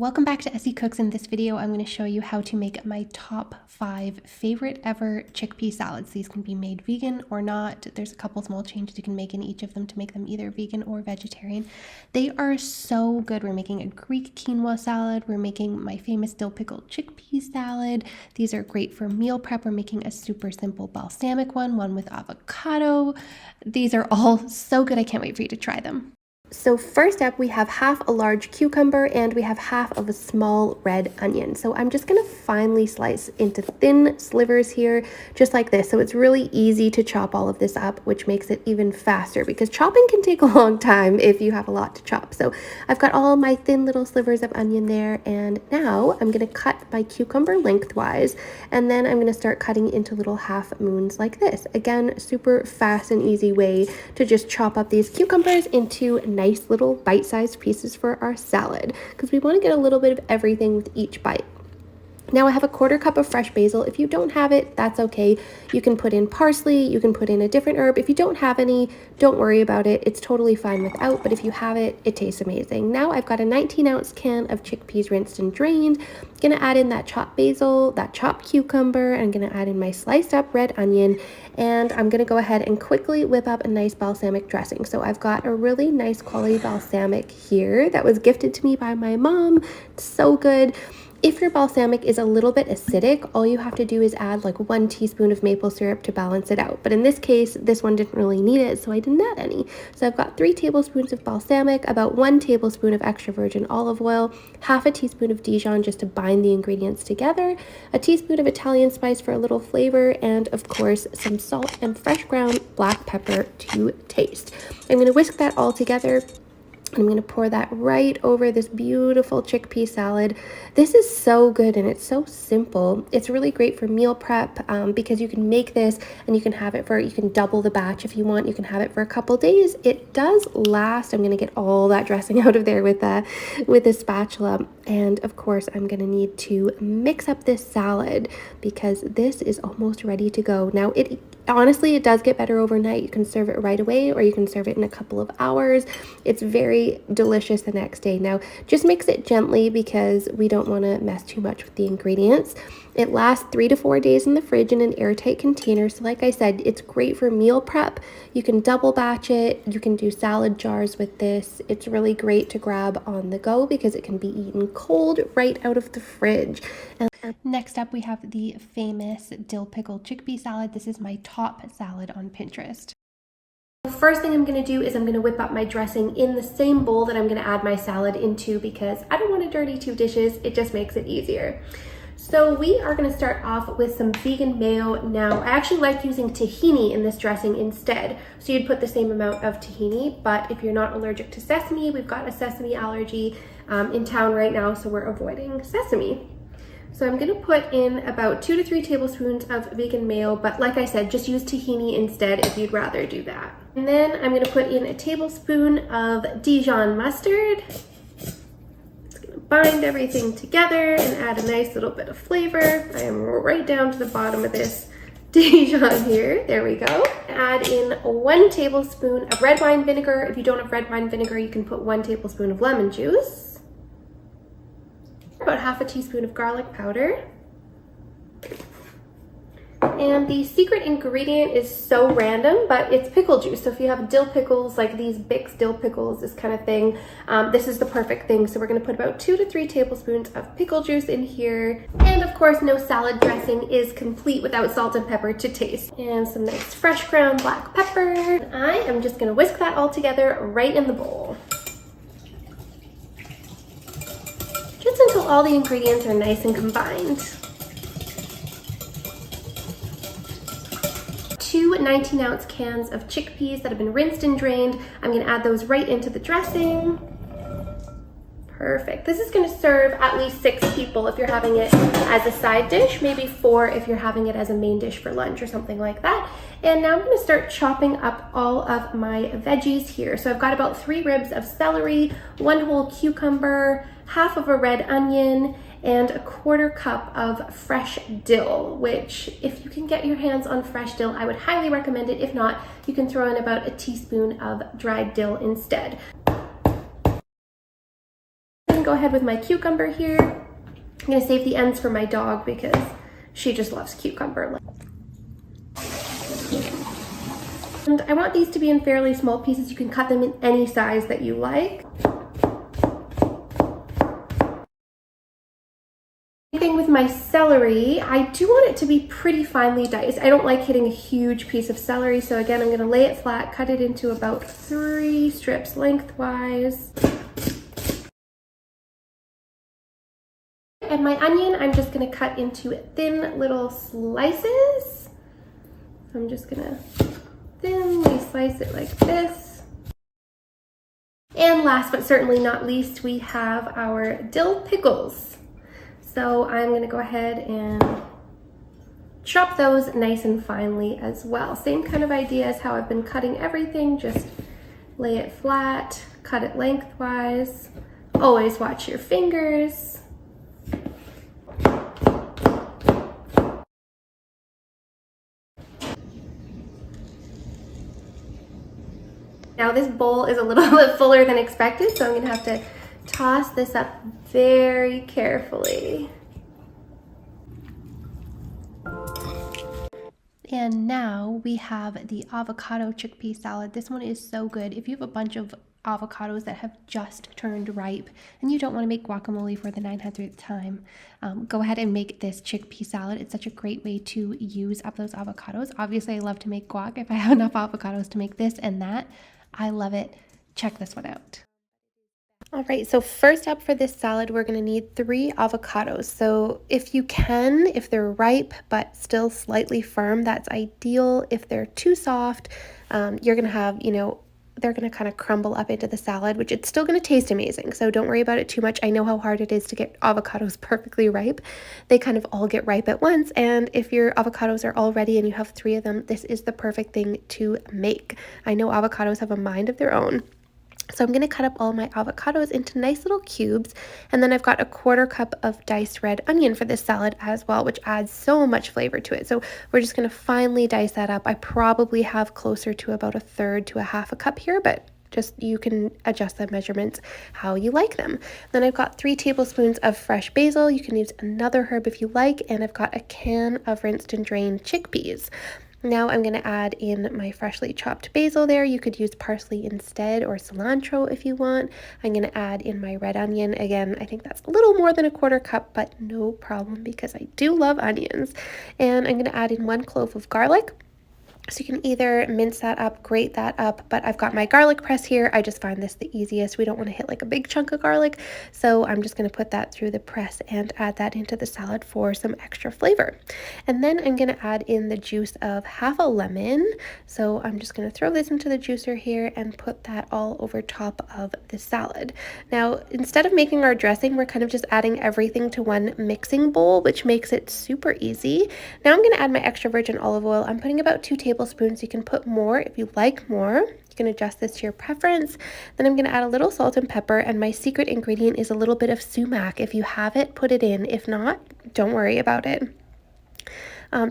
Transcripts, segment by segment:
Welcome back to Essy Cooks. In this video, I'm going to show you how to make my top 5 favorite ever chickpea salads. These can be made vegan or not. There's a couple small changes you can make in each of them to make them either vegan or vegetarian. They are so good. We're making a Greek quinoa salad. We're making my famous dill pickled chickpea salad. These are great for meal prep. We're making a super simple balsamic one with avocado. These are all so good. I can't wait for you to try them. So first up, we have half a large cucumber and we have half of a small red onion. So I'm just gonna finely slice into thin slivers here, just like this. So it's really easy to chop all of this up, which makes it even faster because chopping can take a long time if you have a lot to chop. So I've got all my thin little slivers of onion there, and now I'm gonna cut my cucumber lengthwise, and then I'm gonna start cutting into little half moons like this. Again, super fast and easy way to just chop up these cucumbers into nice little bite-sized pieces for our salad, because we want to get a little bit of everything with each bite. Now I have a 1/4 cup of fresh basil. If you don't have it, that's okay. You can put in parsley, you can put in a different herb. If you don't have any, don't worry about it. It's totally fine without, but if you have it, it tastes amazing. Now I've got a 19-ounce can of chickpeas rinsed and drained. I'm gonna add in that chopped basil, that chopped cucumber, and I'm gonna add in my sliced up red onion, and I'm gonna go ahead and quickly whip up a nice balsamic dressing. So I've got a really nice quality balsamic here that was gifted to me by my mom. It's so good. If your balsamic is a little bit acidic, all you have to do is add like 1 teaspoon of maple syrup to balance it out. But in this case, this one didn't really need it, so I didn't add any. So I've got 3 tablespoons of balsamic, about 1 tablespoon of extra virgin olive oil, half a teaspoon of Dijon just to bind the ingredients together, a teaspoon of Italian spice for a little flavor, and of course, some salt and fresh ground black pepper to taste. I'm gonna whisk that all together. I'm going to pour that right over this beautiful chickpea salad. This is so good and it's so simple. It's really great for meal prep because you can make this and you can have it for, you can double the batch if you want. You can have it for a couple days. It does last. I'm going to get all that dressing out of there with a spatula. And of course, I'm going to need to mix up this salad because this is almost ready to go. Now, honestly, it does get better overnight. You can serve it right away or you can serve it in a couple of hours. It's very delicious the next day. Now, just mix it gently because we don't want to mess too much with the ingredients. It lasts 3 to 4 days in the fridge in an airtight container. So like I said, it's great for meal prep. You can double batch it. You can do salad jars with this. It's really great to grab on the go because it can be eaten cold right out of the fridge. And next up, we have the famous dill pickled chickpea salad. This is my top salad on Pinterest. The first thing I'm going to do is I'm going to whip up my dressing in the same bowl that I'm going to add my salad into because I don't want to dirty 2 dishes. It just makes it easier. So we are going to start off with some vegan mayo. Now, I actually like using tahini in this dressing instead. So you'd put the same amount of tahini, but if you're not allergic to sesame, we've got a sesame allergy in town right now, so we're avoiding sesame. So I'm going to put in about 2 to 3 tablespoons of vegan mayo, but like I said, just use tahini instead if you'd rather do that. And then I'm going to put in a tablespoon of Dijon mustard. It's going to bind everything together and add a nice little bit of flavor. I am right down to the bottom of this Dijon here. There we go. Add in 1 tablespoon of red wine vinegar. If you don't have red wine vinegar, you can put 1 tablespoon of lemon juice. About half a teaspoon of garlic powder. And the secret ingredient is so random, but it's pickle juice. So if you have dill pickles, like these Bix dill pickles, this kind of thing, this is the perfect thing. So we're gonna put about 2 to 3 tablespoons of pickle juice in here. And of course, no salad dressing is complete without salt and pepper to taste. And some nice fresh ground black pepper. And I am just gonna whisk that all together right in the bowl. Just until all the ingredients are nice and combined. 2 19-ounce cans of chickpeas that have been rinsed and drained. I'm going to add those right into the dressing. Perfect. This is going to serve at least 6 people if you're having it as a side dish, maybe 4 if you're having it as a main dish for lunch or something like that. And now I'm going to start chopping up all of my veggies here. So I've got about 3 ribs of celery, 1 whole cucumber, half of a red onion, and a 1/4 cup of fresh dill, which if you can get your hands on fresh dill, I would highly recommend it. If not, you can throw in about a teaspoon of dried dill instead. go ahead with my cucumber here. I'm gonna save the ends for my dog because she just loves cucumber. And I want these to be in fairly small pieces. You can cut them in any size that you like. Thing with my celery, I do want it to be pretty finely diced. I don't like hitting a huge piece of celery, so again, I'm gonna lay it flat, cut it into about 3 strips lengthwise. And my onion, I'm just gonna cut into thin little slices. I'm just gonna thinly slice it like this. And last but certainly not least, we have our dill pickles. So I'm gonna go ahead and chop those nice and finely as well. Same kind of idea as how I've been cutting everything, just lay it flat, cut it lengthwise. Always watch your fingers. Now this bowl is a little bit fuller than expected, so I'm gonna have to toss this up very carefully. And now we have the avocado chickpea salad. This one is so good. If you have a bunch of avocados that have just turned ripe and you don't want to make guacamole for the 900th time, go ahead and make this chickpea salad. It's such a great way to use up those avocados. Obviously, I love to make guac. If I have enough avocados to make this and that, I love it. Check this one out. All right, so first up for this salad, we're gonna need 3 avocados. So if you can, if they're ripe but still slightly firm, that's ideal. If they're too soft, you're gonna have, they're gonna kind of crumble up into the salad, which it's still gonna taste amazing. So don't worry about it too much. I know how hard it is to get avocados perfectly ripe. They kind of all get ripe at once. And if your avocados are all ready and you have 3 of them, this is the perfect thing to make. I know avocados have a mind of their own. So I'm going to cut up all my avocados into nice little cubes, and then I've got a 1/4 cup of diced red onion for this salad as well, which adds so much flavor to it. So we're just going to finely dice that up. I probably have closer to about 1/3 to 1/2 cup here, but just you can adjust the measurements how you like them. Then I've got 3 tablespoons of fresh basil. You can use another herb if you like, and I've got a can of rinsed and drained chickpeas. Now I'm going to add in my freshly chopped basil there. You could use parsley instead or cilantro if you want. I'm going to add in my red onion. Again, I think that's a little more than 1/4 cup, but no problem because I do love onions. And I'm going to add in 1 clove of garlic. So you can either mince that up, grate that up, but I've got my garlic press here. I just find this the easiest. We don't want to hit like a big chunk of garlic, so I'm just going to put that through the press and add that into the salad for some extra flavor. And then I'm going to add in the juice of 1/2 lemon. So I'm just going to throw this into the juicer here and put that all over top of the salad. Now, instead of making our dressing, we're kind of just adding everything to one mixing bowl, which makes it super easy. Now I'm going to add my extra virgin olive oil. I'm putting about 2 tablespoons. You can put more if you like more. You can adjust this to your preference. Then I'm going to add a little salt and pepper, and my secret ingredient is a little bit of sumac. If you have it, put it in. If not, don't worry about it.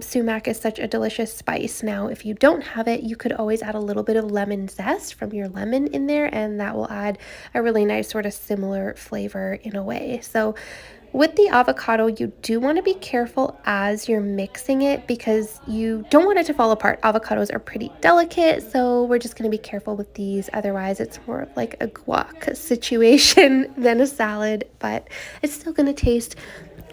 Sumac is such a delicious spice. Now, if you don't have it, you could always add a little bit of lemon zest from your lemon in there, and that will add a really nice sort of similar flavor in a way. So with the avocado, you do want to be careful as you're mixing it because you don't want it to fall apart. Avocados are pretty delicate, so we're just going to be careful with these. Otherwise, it's more of like a guac situation than a salad, but it's still going to taste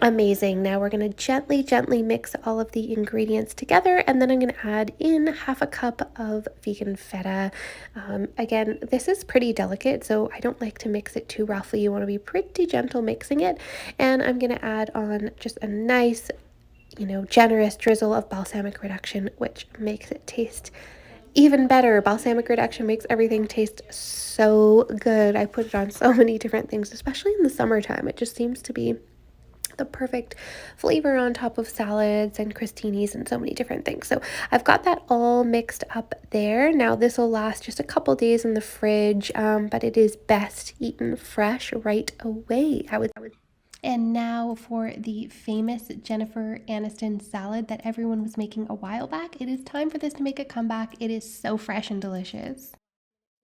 amazing. Now we're going to gently mix all of the ingredients together, and then I'm going to add in 1/2 cup of vegan feta. Again, this is pretty delicate, so I don't like to mix it too roughly. You want to be pretty gentle mixing it. And I'm going to add on just a nice, generous drizzle of balsamic reduction, which makes it taste even better. Balsamic reduction makes everything taste so good. I put it on so many different things, especially in the summertime. It just seems to be the perfect flavor on top of salads and crostinis and so many different things. So I've got that all mixed up there. Now this will last just a couple days in the fridge, but it is best eaten fresh right away. And now for the famous Jennifer Aniston salad that everyone was making a while back. It is time for this to make a comeback. It is so fresh and delicious.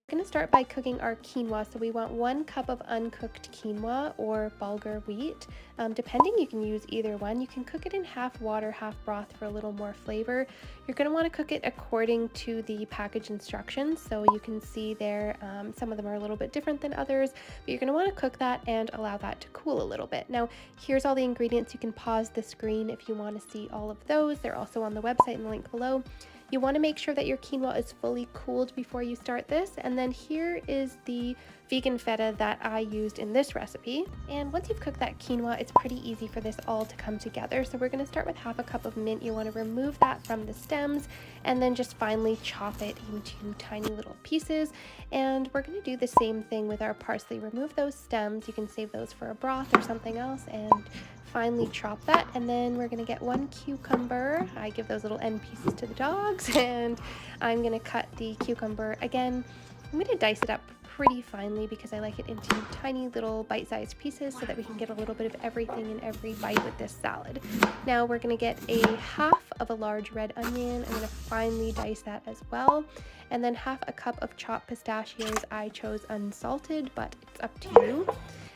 We're going to start by cooking our quinoa. So we want 1 cup of uncooked quinoa or bulgur wheat. Depending, you can use either one. You can cook it in half water, half broth for a little more flavor. You're going to want to cook it according to the package instructions. So you can see there, some of them are a little bit different than others, but you're going to want to cook that and allow that to cool a little bit. Now, here's all the ingredients. You can pause the screen if you want to see all of those. They're also on the website in the link below. You want to make sure that your quinoa is fully cooled before you start this. And then here is the vegan feta that I used in this recipe. And once you've cooked that quinoa, it's pretty easy for this all to come together. So we're going to start with half a cup of mint. You want to remove that from the stems and then just finely chop it into tiny little pieces. And we're going to do the same thing with our parsley. Remove those stems. You can save those for a broth or something else, and finely chop that. And then we're going to get 1 cucumber. I give those little end pieces to the dogs, and I'm going to cut the cucumber again. I'm going to dice it up pretty finely because I like it into tiny little bite-sized pieces so that we can get a little bit of everything in every bite with this salad. Now we're going to get a half of a large red onion. I'm going to finely dice that as well. And then half a cup of chopped pistachios. I chose unsalted, but it's up to you.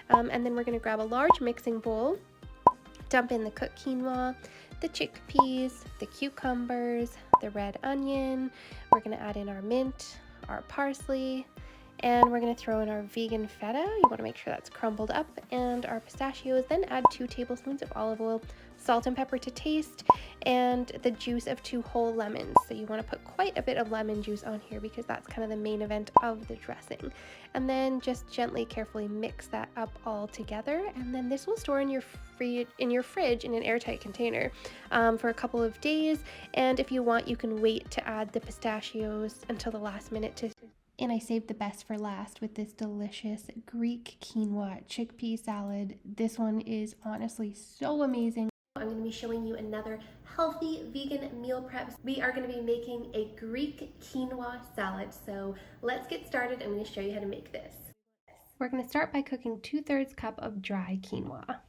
And then we're going to grab a large mixing bowl, dump in the cooked quinoa, the chickpeas, the cucumbers, the red onion. We're going to add in our mint, our parsley, and we're going to throw in our vegan feta. You want to make sure that's crumbled up, and our pistachios. Then add 2 tablespoons of olive oil, salt and pepper to taste, and the juice of 2 whole lemons. So you want to put quite a bit of lemon juice on here because that's kind of the main event of the dressing. And then just gently, carefully mix that up all together. And then this will store in your fridge in an airtight container for a couple of days. And if you want, you can wait to add the pistachios until the last minute. And I saved the best for last with this delicious Greek quinoa chickpea salad. This one is honestly so amazing. I'm going to be showing you another healthy vegan meal prep. We are going to be making a Greek quinoa salad. So let's get started. I'm going to show you how to make this. We're going to start by cooking 2/3 cup of dry quinoa.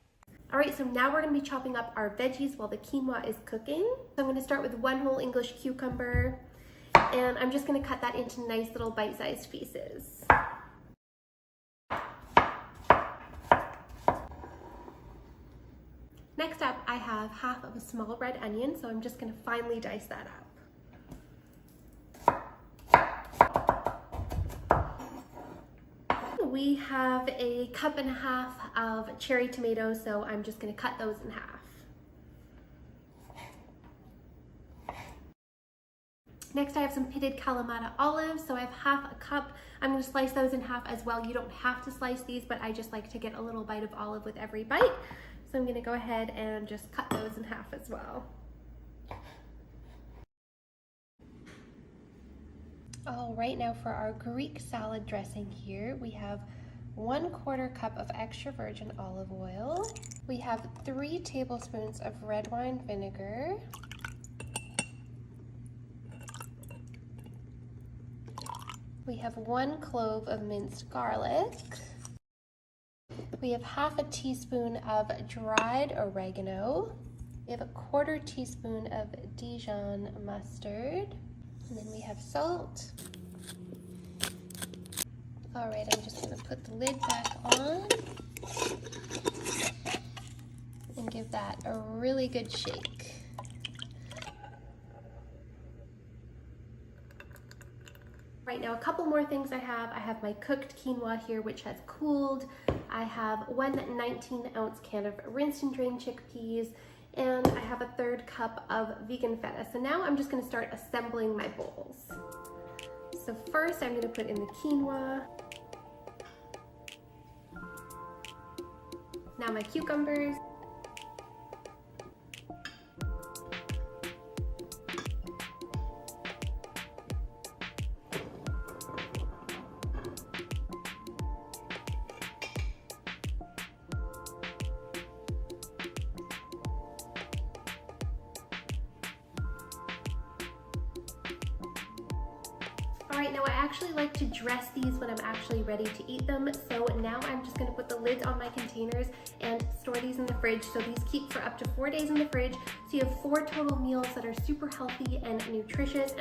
All right, so now we're going to be chopping up our veggies while the quinoa is cooking. So I'm going to start with 1 whole English cucumber, and I'm just going to cut that into nice little bite-sized pieces. Next up, I have half of a small red onion, so I'm just going to finely dice that up. We have 1.5 cups of cherry tomatoes, so I'm just going to cut those in half. Next, I have some pitted Kalamata olives, so I have half a cup. I'm going to slice those in half as well. You don't have to slice these, but I just like to get a little bite of olive with every bite. So I'm going to go ahead and just cut those in half as well. All right, now for our Greek salad dressing here, we have 1/4 cup of extra virgin olive oil. We have 3 tablespoons of red wine vinegar. We have 1 clove of minced garlic. We have half a teaspoon of dried oregano. We have 1/4 teaspoon of Dijon mustard. And then we have salt. All right, I'm just going to put the lid back on and give that a really good shake. Right now, a couple more things I have my cooked quinoa here, which has cooled. I have 1 19-ounce can of rinsed and drained chickpeas, and I have 1/3 cup of vegan feta. So now I'm just going to start assembling my bowls. So first I'm going to put in the quinoa. Now my cucumbers. Alright, now I actually like to dress these when I'm actually ready to eat them, so now I'm just going to put the lids on my containers and store these in the fridge. So these keep for up to 4 days in the fridge, so you have 4 total meals that are super healthy and nutritious.